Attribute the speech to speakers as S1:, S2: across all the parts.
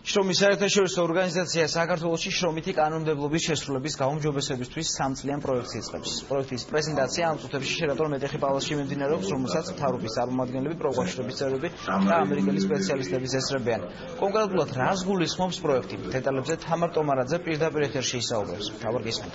S1: შრომის საერთაშორისო ორგანიზაცია საქართველოში შრომითი კანონმდებლობის შესრულების გაუმჯობესებისთვის 3 წლიან პროექტს იწყებს. პროექტის პრეზენტაცია ამ წუთებში შერატონ მეტეხი პალაცში მიმდინარეობს, რომელსაც მთავრობის წარმომადგენლები, პროკურორების წევრები და ამერიკელი სპეციალისტები ესწრებიან. კონკრეტულად რას გულისხმობს პროექტი? დეტალებზე თამარ ტომარაძე პირდაპირ ეთერში ისაუბრებს. თავარ გისმენთ.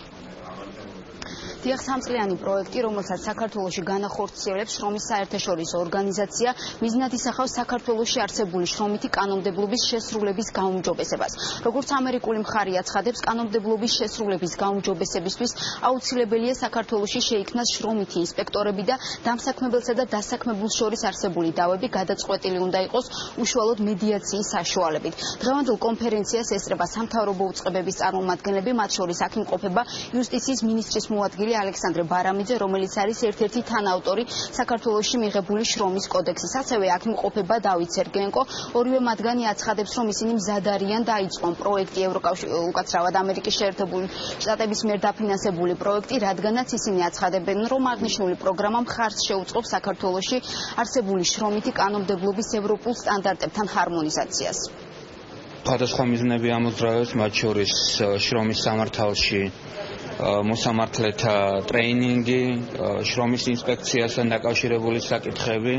S2: დიახ, 3 წლიანი პროექტი, რომელსაც საქართველოში განახორციელებს შრომის საერთაშორისო ორგანიზაცია, მიზნად ისახავს საქართველოში არსებული შრომითი კანონმდებლობის შესრულების გაუმჯობესებას. როგორც ამერიკული მხარე აცხადებს, კანონმდებლობის შესრულების გაუმჯობესებისთვის აუცილებელია საქართველოში შეიქმნას შრომითი ინსპექტორები და დამსაქმებელსა და დასაქმებულს შორის არსებული დავები გადაწყვეტილი უნდა იყოს უშუალოდ მედიაციის საშუალებით. დღევანდელ კონფერენციას ესწრება სამთავრობო უწყებების წარმომადგენლები, მათ შორის აქ იმყოფება იუსტიციის მინისტრის მოადგილე ალექსანდრე ბარამიძე, რომელიც არის ერთ-ერთი თანაავტორი საქართველოში მიღებული შრომის კოდექსის. ასევე აქ იმყოფება დავით სერგენკო, ორივე მათგანი აცხადებს, რომ ისინი მზად არიან დაიწყონ პროექტი უკაცრავად ამერიკის შეერთებული შტატების მიერ დაფინანსებული პროექტი, რადგანაც ისინი აცხადებენ, რომ აღნიშნული პროგრამა მხარს შეუწყობს საქართველოში არსებული შრომითი კანონმდებლობის ევროპულ სტანდარტებთან ჰარმონიზაციას.
S3: სხვადასხვა მიზნები ამოძრავებს, მათ შორის შრომის სამართალში მოსამართლეთა ტრეინინგი, შრომის ინსპექციასთან დაკავშირებული საკითხები.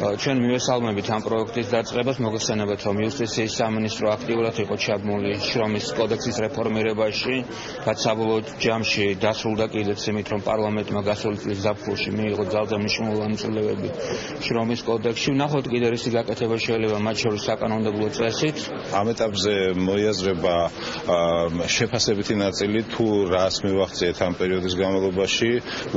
S3: ჩვენ მივესალმებით ამ პროექტის დაწყებას, მოგესალმებით, რომ იუსტიციის სამინისტრო აქტიურად იყო ჩაბმული შრომის კოდექსის რეფორმირებაში, რაც საბოლოო ჯამში დასრულდა კიდეც იმით, რომ პარლამენტმა გასული წლის ზაფხულში მიიღო ძალზე მნიშვნელოვანი ცვლილებები შრომის კოდექსში. ვნახოთ კიდე რისი გაკეთება შეიძლება, მათ შორის საკანონმდებლო წესით.
S4: ამ ეტაპზე მოიაზრება შეფასებითი ნაწილი, თუ რას მივახციეთ ამ პერიოდის განმავლობაში.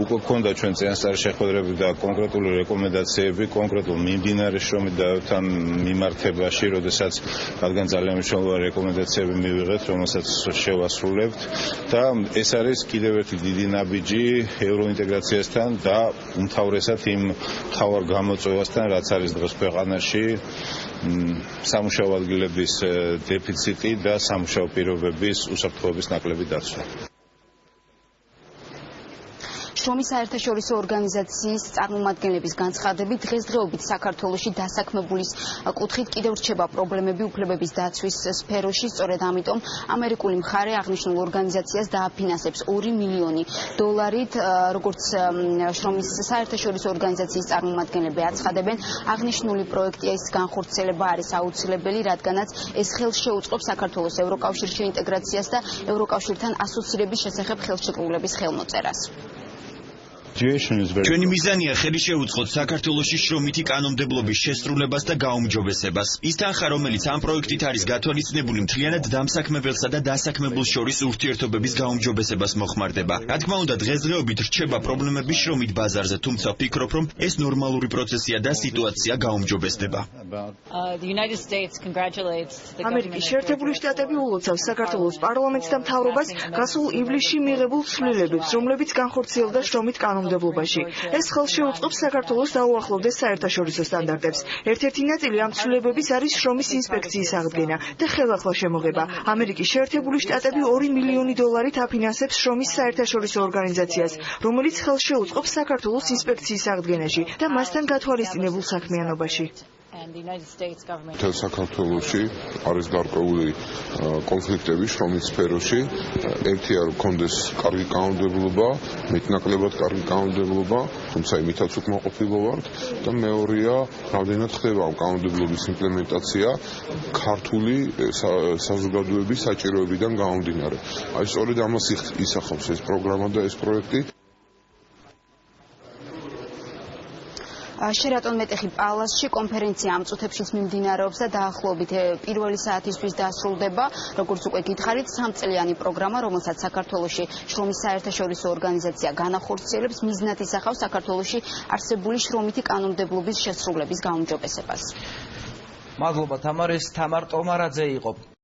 S4: უკვე გქონდა ჩვენ წინასწარი შეხვედრები და კონკრეტული რეკომენდაციები, კონკრეტულ მიმდინარე შრომიდან მიმართებაში, როდესაც რადგან ძალიან მნიშვნელოვანი რეკომენდაციები მივიღეთ, რომელსაც შევასრულებთ და ეს არის კიდევ ერთი დიდი ნაბიჯი ევროინტეგრაციასთან და უმთავრესად იმ მთავარ გამოწვევასთან, რაც არის დღეს ქვეყანაში სამუშაო ადგილების დეფიციტი და სამუშაო პირობების უსაფრთხოების ნაკლები დაცვა.
S2: შრომის საერთაშორისო ორგანიზაციის წარმომადგენლების განცხადებით, დღესდღეობით საქართველოში დასაქმებულის კუთხით კიდევ რჩება პრობლემები უფლებების დაცვის სფეროში, სწორედ ამიტომ ამერიკული მხარე აღნიშნულ ორგანიზაციას დააფინანსებს $2 მილიონი, როგორც შრომის საერთაშორისო ორგანიზაციის წარმომადგენლები აცხადებენ, აღნიშნული პროექტის განხორციელება არის აუცილებელი, რადგანაც ეს ხელს შეუწყობს საქართველოს ევროკავშირში ინტეგრაციას და ევროკავშირთან ასოცირების შესახებ ხელშეკრულების ხელმოწერას.
S5: ჩვენი მიზანია ხელი შეუწყოთ საქართველოში შრომითი კანონმდებლობის შესრულებას და გაუმჯობესებას. ის თანხა, რომელიც ამ პროექტით არის გათვალისწინებული, მთლიანად დამსაქმებელსა და დასაქმებულს შორის ურთიერთობების გაუმჯობესებას მოხმარდება. რა თქმა უნდა, დღესდღეობით რჩება პრობლემები შრომით ბაზარზე, თუმცა ვფიქრობ, რომ ეს ნორმალური პროცესია და სიტუაცია გაუმჯობესდება.
S6: ამერიკის შეერთებული შტატები ულოცავს საქართველოს პარლამენტს და მთავრობას გასულ ივლისში მიღებულ ცვლილებებს, რომლებიც განხორციელდა შრომით კანონმდებლობაში. ეს ხელს შეუწყობს საქართველოს დაუახლოვდეს საერთაშორისო სტანდარტებს. ერთ-ერთი ნაწილი ამ ცვლილებების არის შრომის ინსპექციის აღდგენა და ხელახლა შემოღება. ამერიკის შეერთებული შტატები $2 მილიონი აფინანსებს შრომის საერთაშორისო ორგანიზაციას, რომელიც ხელს შეუწყობს საქართველოს ინსპექციის აღდგენაში და მასთან გათვალისწინებულ საქმიანობაში.
S7: მთელ საქართველოში არის გარკვეული კონფლიქტები შრომის სფეროში. ერთი არ გქონდეს კარგი კანონმდებლობა, მეტნაკლებად კარგი კანონმდებლობა, თუმცა იმითაც უკმაყოფილო ვართ და მეორეა, რამდენად ხდება ამ კანონმდებლობის იმპლემენტაცია ქართული საზოგადოების საჭიროებიდან გამომდინარე. აი სწორედ ამას ისახავს ეს პროგრამა და ეს პროექტი.
S2: შერატონ მეტეხი პალაცში კონფერენცია ამ წუთებშიც მიმდინარეობს და დაახლოებით პირველი საათისთვის დასრულდება. როგორც უკვე გითხარით, 3 წლიანი პროგრამა, რომელსაც საქართველოში შრომის საერთაშორისო ორგანიზაცია განახორციელებს, მიზნად ისახავს საქართველოში არსებული შრომითი კანონმდებლობის შესრულების გაუმჯობესებას.
S1: მადლობა თამარ ტომარაძე იყო.